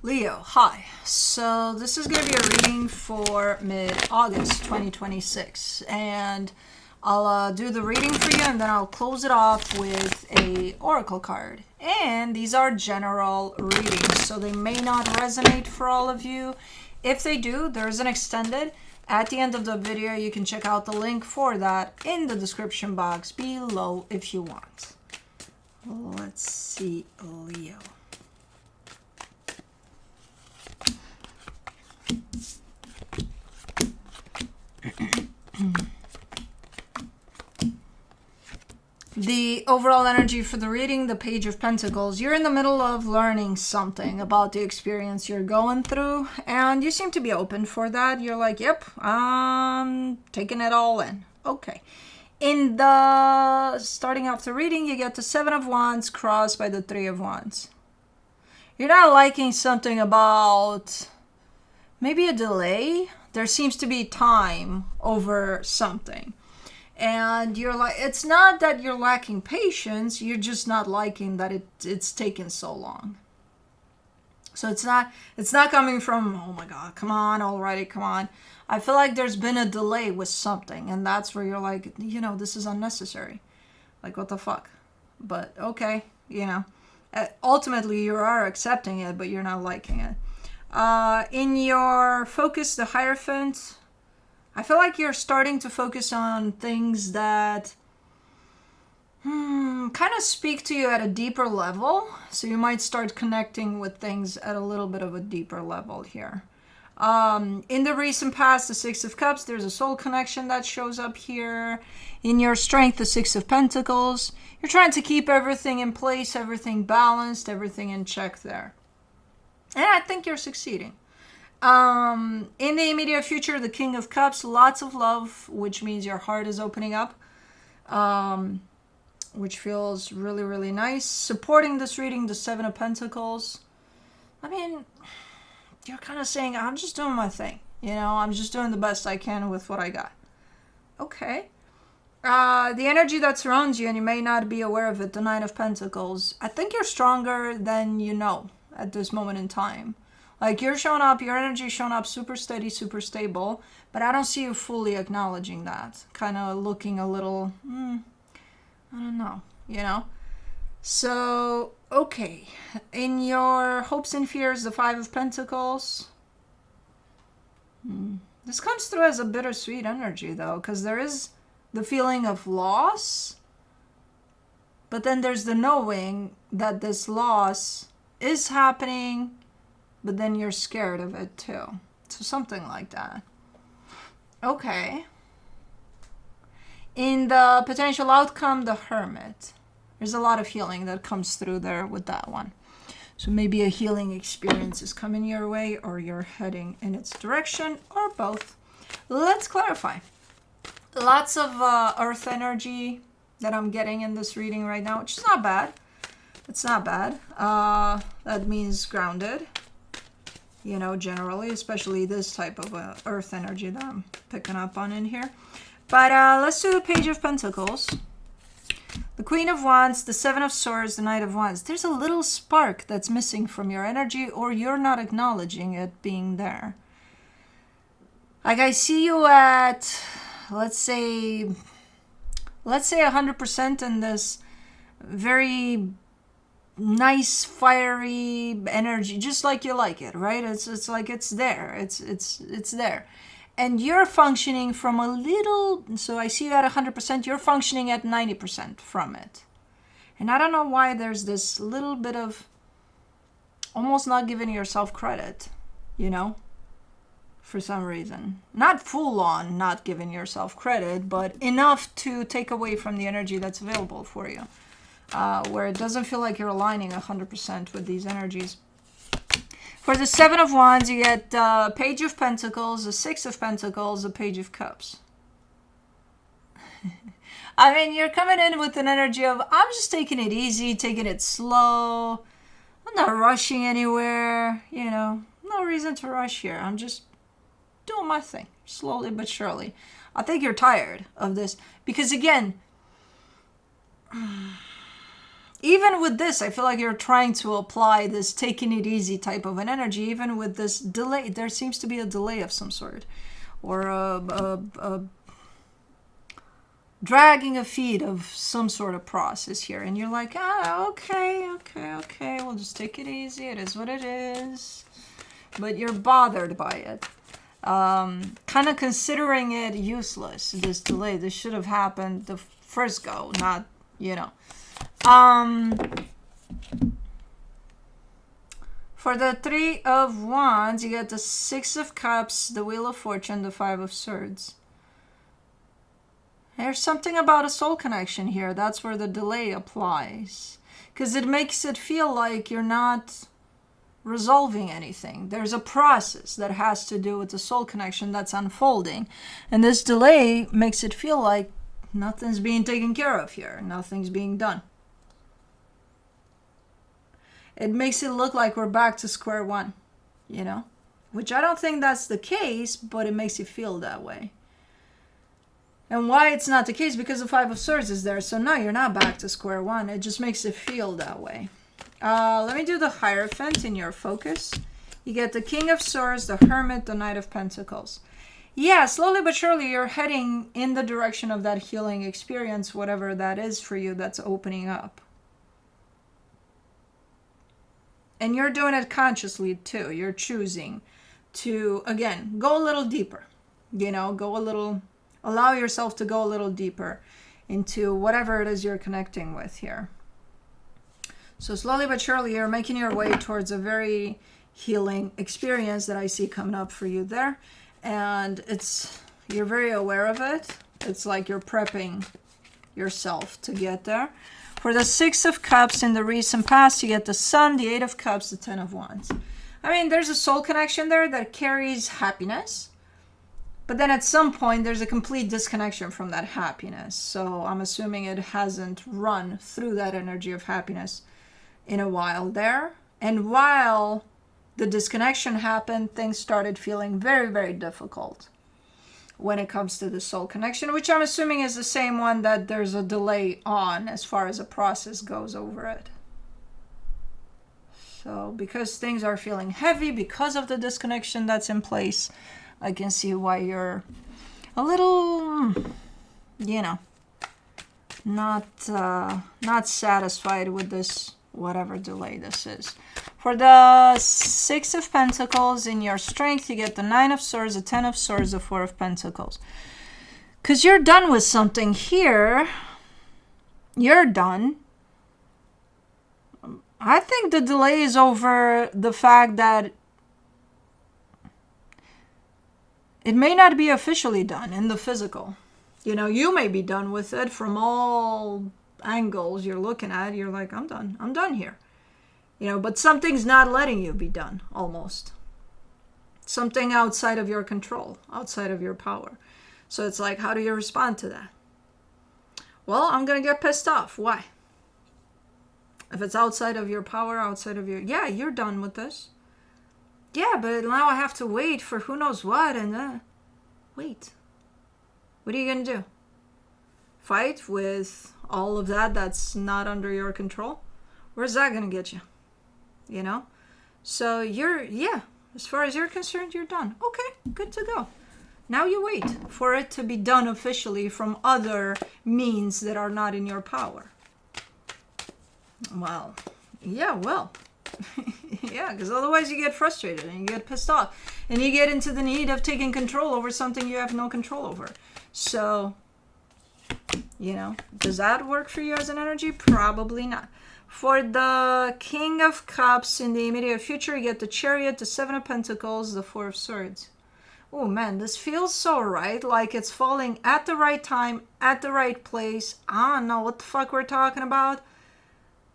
Leo, hi. So this is going to be a reading for mid-August 2026, and I'll do the reading for you, and then I'll close it off with a oracle card. And these are general readings, so they may not resonate for all of you. If they do, there's an extended. At the end of the video, you can check out the link for that in the description box below if you want. Let's see, Leo. The overall energy for the reading, the Page of Pentacles. You're in the middle of learning something about the experience you're going through, and you seem to be open for that. You're like, yep, I'm taking it all in. Okay. In the starting off the reading, you get the Seven of Wands crossed by the Three of Wands. You're not liking something about maybe a delay. There seems to be time over something. And you're like, it's not that you're lacking patience, you're just not liking that it's taken so long. So it's not coming from, oh my God, come on, already, come on. I feel like there's been a delay with something, and that's where you're like, this is unnecessary. Like, what the fuck? But okay, ultimately you are accepting it, but you're not liking it. In your focus, the Hierophant, I feel like you're starting to focus on things that kind of speak to you at a deeper level. So you might start connecting with things at a little bit of a deeper level here. In the recent past, the Six of Cups, there's a soul connection that shows up here. In your strength, the Six of Pentacles, you're trying to keep everything in place, everything balanced, everything in check there. And I think you're succeeding. In the immediate future, the King of Cups, lots of love, which means your heart is opening up, which feels really, really nice. Supporting this reading, the Seven of Pentacles. I mean, you're kind of saying, I'm just doing my thing. I'm just doing the best I can with what I got. Okay. The energy that surrounds you, and you may not be aware of it, the Nine of Pentacles. I think you're stronger than you know at this moment in time. Like, you're showing up, your energy is showing up super steady, super stable, but I don't see you fully acknowledging that. Kind of looking a little, I don't know, So, okay. In your hopes and fears, the Five of Pentacles. This comes through as a bittersweet energy, though, because there is the feeling of loss, but then there's the knowing that this loss is happening, but then you're scared of it too. So something like that. Okay. In the potential outcome, the Hermit. There's a lot of healing that comes through there with that one. So maybe a healing experience is coming your way, or you're heading in its direction, or both. Let's clarify. Lots of earth energy that I'm getting in this reading right now, which is not bad. It's not bad. That means grounded. Generally, especially this type of earth energy that I'm picking up on in here. But let's do the Page of Pentacles. The Queen of Wands, the Seven of Swords, the Knight of Wands. There's a little spark that's missing from your energy, or you're not acknowledging it being there. Like, I see you at, let's say 100% in this very nice fiery energy, just like you like it, right? It's like it's there. It's there. And you're functioning from a little, so I see you at 100%, you're functioning at 90% from it. And I don't know why there's this little bit of almost not giving yourself credit, for some reason. Not full on not giving yourself credit, but enough to take away from the energy that's available for you. Where it doesn't feel like you're aligning 100% with these energies. For the Seven of Wands, you get the Page of Pentacles, the Six of Pentacles, the Page of Cups. I mean, you're coming in with an energy of, I'm just taking it easy, taking it slow. I'm not rushing anywhere, no reason to rush here. I'm just doing my thing, slowly but surely. I think you're tired of this, because again, even with this, I feel like you're trying to apply this taking it easy type of an energy. Even with this delay, there seems to be a delay of some sort, or a dragging a feet of some sort of process here. And you're like, okay, we'll just take it easy. It is what it is. But you're bothered by it. Kind of considering it useless, this delay. This should have happened the first go, not, For the 3 of Wands, you get the 6 of Cups, the Wheel of Fortune, the 5 of Swords. There's something about a soul connection here. That's where the delay applies. Because it makes it feel like you're not resolving anything. There's a process that has to do with the soul connection that's unfolding. And this delay makes it feel like nothing's being taken care of here. Nothing's being done. It makes it look like we're back to square one, which I don't think that's the case, but it makes you feel that way. And why it's not the case? Because the 5 of Swords is there. So no, you're not back to square one. It just makes it feel that way. Let me do the Hierophant in your focus. You get the King of Swords, the Hermit, the Knight of Pentacles. Yeah, slowly but surely you're heading in the direction of that healing experience, whatever that is for you that's opening up. And you're doing it consciously too. You're choosing to, again, go a little deeper. Allow yourself to go a little deeper into whatever it is you're connecting with here. So slowly but surely, you're making your way towards a very healing experience that I see coming up for you there. And you're very aware of it. It's like you're prepping yourself to get there. For the 6 of Cups in the recent past, you get the Sun, the 8 of Cups, the 10 of Wands. I mean, there's a soul connection there that carries happiness. But then at some point, there's a complete disconnection from that happiness. So I'm assuming it hasn't run through that energy of happiness in a while there. And while the disconnection happened, things started feeling very, very difficult when it comes to the soul connection, which I'm assuming is the same one that there's a delay on as far as a process goes over it. So because things are feeling heavy because of the disconnection that's in place, I can see why you're a little, not satisfied with this, whatever delay this is. For the 6 of Pentacles in your strength, you get the 9 of Swords, the 10 of Swords, the 4 of Pentacles. Because you're done with something here. You're done. I think the delay is over the fact that it may not be officially done in the physical. You may be done with it from all angles you're looking at. You're like, I'm done. I'm done here. But something's not letting you be done, almost. Something outside of your control, outside of your power. So it's like, how do you respond to that? Well, I'm going to get pissed off. Why? If it's outside of your power, yeah, you're done with this. Yeah, but now I have to wait for who knows what, and wait. What are you going to do? Fight with all of that's not under your control? Where's that going to get you? So as far as you're concerned, you're done. Okay, good to go. Now you wait for it to be done officially from other means that are not in your power. Well. Yeah, because otherwise you get frustrated and you get pissed off and you get into the need of taking control over something you have no control over. So, does that work for you as an energy? Probably not. For the King of Cups in the immediate future, you get the Chariot, the 7 of Pentacles, the 4 of Swords. Oh man, this feels so right, like it's falling at the right time, at the right place. I don't know what the fuck we're talking about.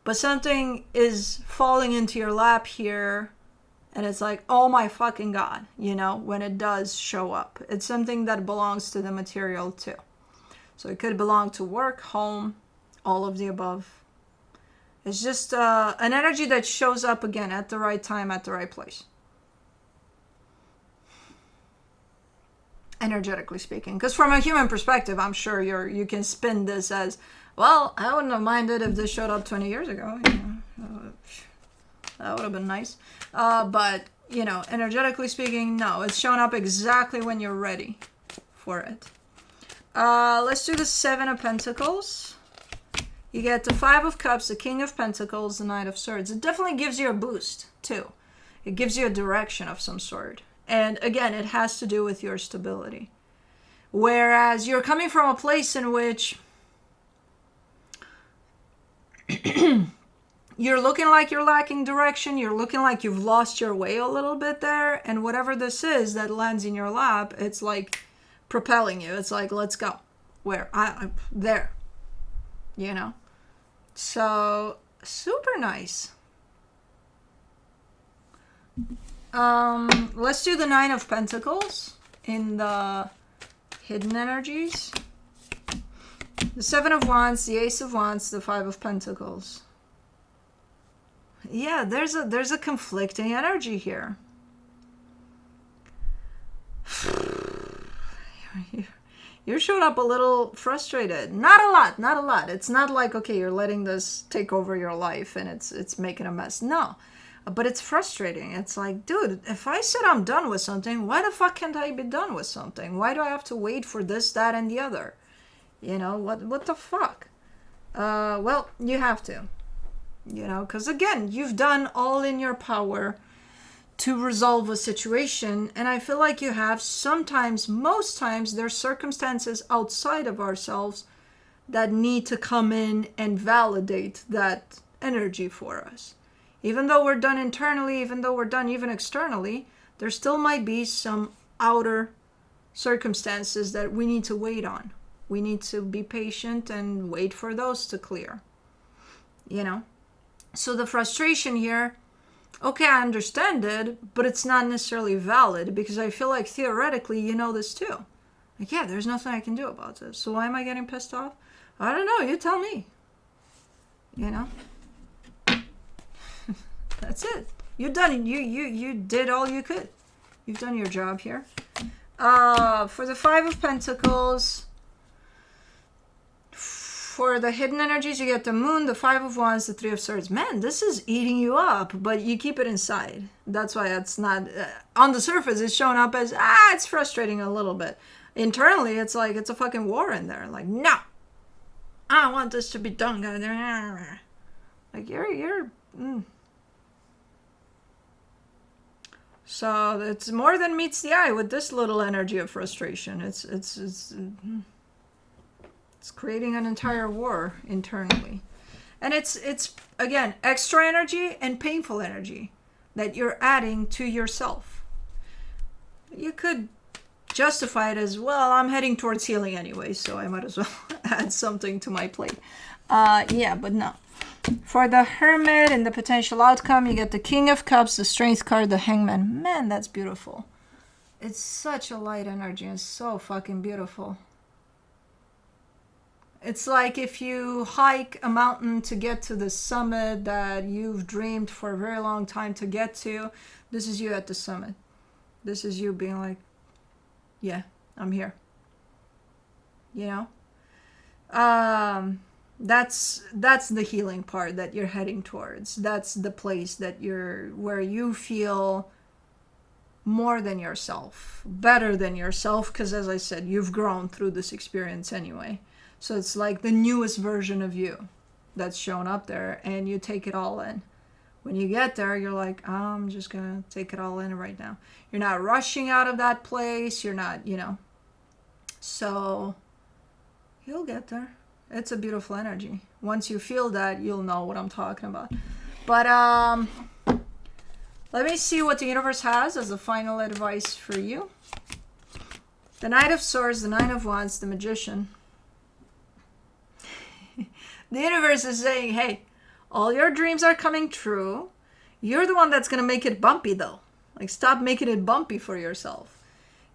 But something is falling into your lap here, and it's like, oh my fucking God, when it does show up. It's something that belongs to the material too. So it could belong to work, home, all of the above. It's just an energy that shows up again at the right time, at the right place. Energetically speaking. Because from a human perspective, I'm sure you can spin this as, Well, I wouldn't have minded if this showed up 20 years ago. That would have been nice. But, energetically speaking, no. It's shown up exactly when you're ready for it. Let's do the Seven of Pentacles. You get the Five of Cups, the King of Pentacles, the Knight of Swords. It definitely gives you a boost, too. It gives you a direction of some sort. And again, it has to do with your stability. Whereas you're coming from a place in which you're looking like you're lacking direction. You're looking like you've lost your way a little bit there. And whatever this is that lands in your lap, it's like propelling you. It's like, let's go. Where? I'm there. So, super nice. Let's do the Nine of Pentacles in the hidden energies. The Seven of Wands, the Ace of Wands, the Five of Pentacles. Yeah, there's a conflicting energy here. You showed up a little frustrated. Not a lot. It's not like, okay, you're letting this take over your life and it's making a mess. No. But it's frustrating. It's like, dude, if I said I'm done with something, why the fuck can't I be done with something? Why do I have to wait for this, that, and the other? What the fuck? Well, you have to. Because again, you've done all in your power to resolve a situation. And I feel like you have sometimes, most times, there's circumstances outside of ourselves that need to come in and validate that energy for us. Even though we're done internally, even though we're done even externally, there still might be some outer circumstances that we need to wait on. We need to be patient and wait for those to clear. So the frustration here, okay, I understand it, but it's not necessarily valid because I feel like theoretically you know this too. Like, yeah, there's nothing I can do about this. So why am I getting pissed off? I don't know. You tell me. That's it. You're done. You did all you could. You've done your job here. For the Five of Pentacles, for the hidden energies, you get the Moon, the Five of Wands, the Three of Swords. Man, this is eating you up, but you keep it inside. That's why it's not... on the surface, it's showing up as, it's frustrating a little bit. Internally, it's like, it's a fucking war in there. Like, no! I want this to be done. Like, you're So it's more than meets the eye with this little energy of frustration. It's creating an entire war internally. And it's again, extra energy and painful energy that you're adding to yourself. You could justify it as, well, I'm heading towards healing anyway, so I might as well add something to my plate. But no. For the Hermit and the potential outcome, you get the King of Cups, the Strength card, the Hangman. Man, that's beautiful. It's such a light energy and so fucking beautiful. It's like if you hike a mountain to get to the summit that you've dreamed for a very long time to get to. This is you at the summit. This is you being like, yeah, I'm here. That's the healing part that you're heading towards. That's the place that where you feel more than yourself, better than yourself, because as I said, you've grown through this experience anyway. So it's like the newest version of you that's shown up there, and you take it all in. When you get there, you're like, I'm just gonna take it all in right now. You're not rushing out of that place. You're not, So you'll get there. It's a beautiful energy. Once you feel that, you'll know what I'm talking about. But let me see what the universe has as a final advice for you. The Knight of Swords, the Nine of Wands, the Magician. The universe is saying, hey, all your dreams are coming true. You're the one that's going to make it bumpy, though. Like, stop making it bumpy for yourself.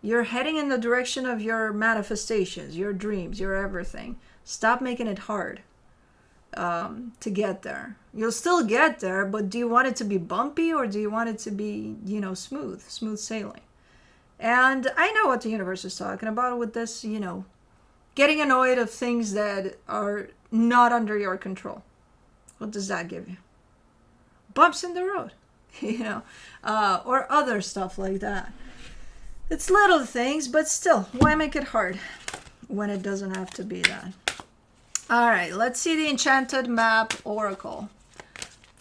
You're heading in the direction of your manifestations, your dreams, your everything. Stop making it hard to get there. You'll still get there, but do you want it to be bumpy or do you want it to be, smooth sailing? And I know what the universe is talking about with this, getting annoyed of things that are not under your control. What does that give you? Bumps in the road, or other stuff like that. It's little things, but still, why make it hard when it doesn't have to be that? All right, let's see the Enchanted Map Oracle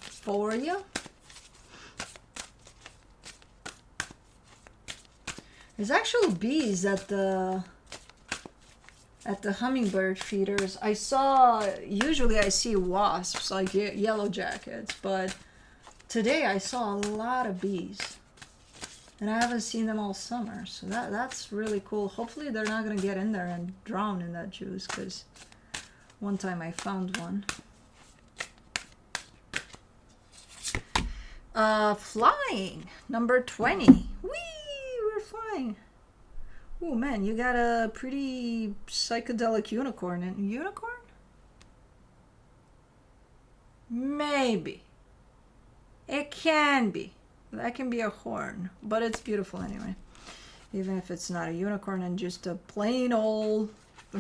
for you. There's actually bees at the hummingbird feeders. Usually I see wasps, like yellow jackets, but today I saw a lot of bees. And I haven't seen them all summer, so that's really cool. Hopefully they're not going to get in there and drown in that juice, because one time I found one. Flying, number 20. Whee! We're flying. Oh man, you got a pretty psychedelic unicorn. Unicorn? Maybe. It can be. That can be a horn, but it's beautiful anyway. Even if it's not a unicorn and just a plain old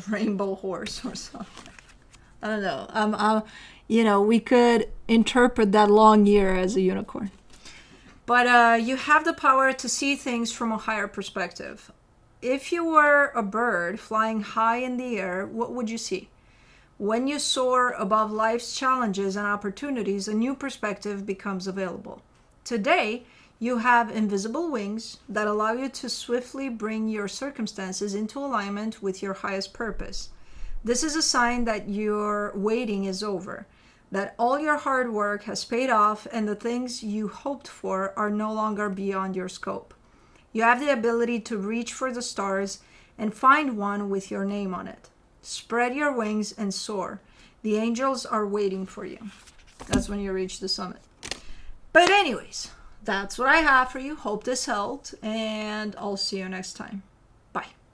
rainbow horse or something. I don't know. We could interpret that long ear as a unicorn. But you have the power to see things from a higher perspective. If you were a bird flying high in the air, what would you see? When you soar above life's challenges and opportunities, a new perspective becomes available. Today, you have invisible wings that allow you to swiftly bring your circumstances into alignment with your highest purpose. This is a sign that your waiting is over, that all your hard work has paid off, and the things you hoped for are no longer beyond your scope. You have the ability to reach for the stars and find one with your name on it. Spread your wings and soar. The angels are waiting for you. That's when you reach the summit. But anyways, that's what I have for you. Hope this helped, and I'll see you next time. Bye.